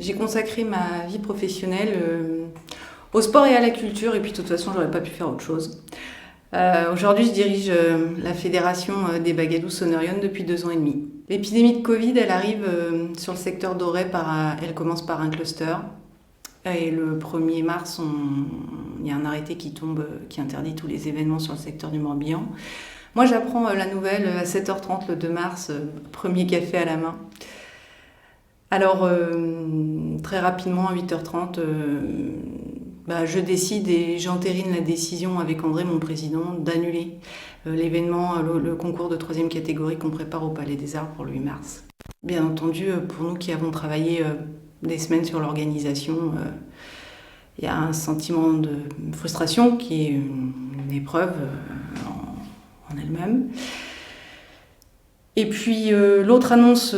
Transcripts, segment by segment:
J'ai consacré ma vie professionnelle au sport et à la culture, et puis de toute façon, j'aurais pas pu faire autre chose. Aujourd'hui, je dirige la fédération des Bagadous Sonerion depuis 2 ans et demi. L'épidémie de Covid, elle arrive sur le secteur d'Auray, elle commence par un cluster. Et le 1er mars, il y a un arrêté qui tombe, qui interdit tous les événements sur le secteur du Morbihan. Moi, j'apprends la nouvelle à 7h30 le 2 mars, premier café à la main. Alors, très rapidement, à 8h30, je décide et j'entérine la décision avec André, mon président, d'annuler l'événement, le concours de 3e catégorie qu'on prépare au Palais des Arts pour le 8 mars. Bien entendu, pour nous qui avons travaillé des semaines sur l'organisation, il y a un sentiment de frustration qui est une épreuve en elle-même. Et puis l'autre annonce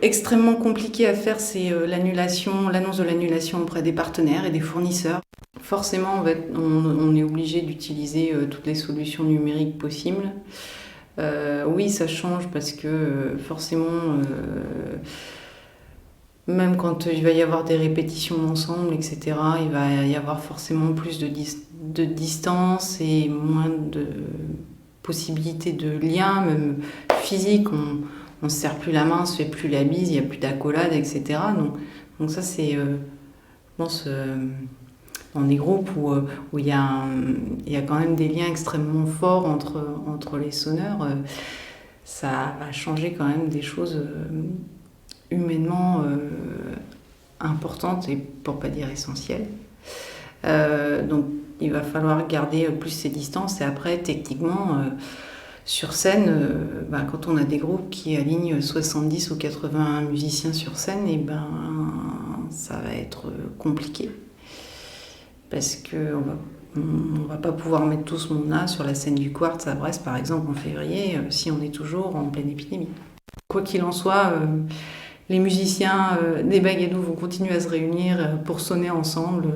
extrêmement compliquée à faire, c'est l'annonce de l'annulation auprès des partenaires et des fournisseurs. Forcément, on est obligé d'utiliser toutes les solutions numériques possibles. Oui, ça change parce que forcément, même quand il va y avoir des répétitions ensemble, etc., il va y avoir forcément plus de distance et moins de possibilités de lien, même physique. On ne se serre plus la main, on ne se fait plus la bise, il n'y a plus d'accolade, etc. Donc ça, c'est, je pense, dans des groupes où il y a quand même des liens extrêmement forts entre les sonneurs, ça va changer quand même des choses humainement importantes et pour pas dire essentielles. Donc il va falloir garder plus ces distances et après techniquement sur scène, quand on a des groupes qui alignent 70 ou 80 musiciens sur scène, ça va être compliqué parce qu'on va pas pouvoir mettre tout ce monde-là sur la scène du Quartz à Brest par exemple en février si on est toujours en pleine épidémie. Quoi qu'il en soit, les musiciens des Bagadous vont continuer à se réunir pour sonner ensemble,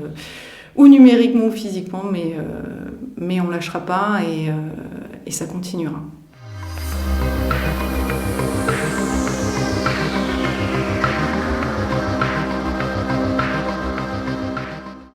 ou numériquement ou physiquement, mais on ne lâchera pas et ça continuera.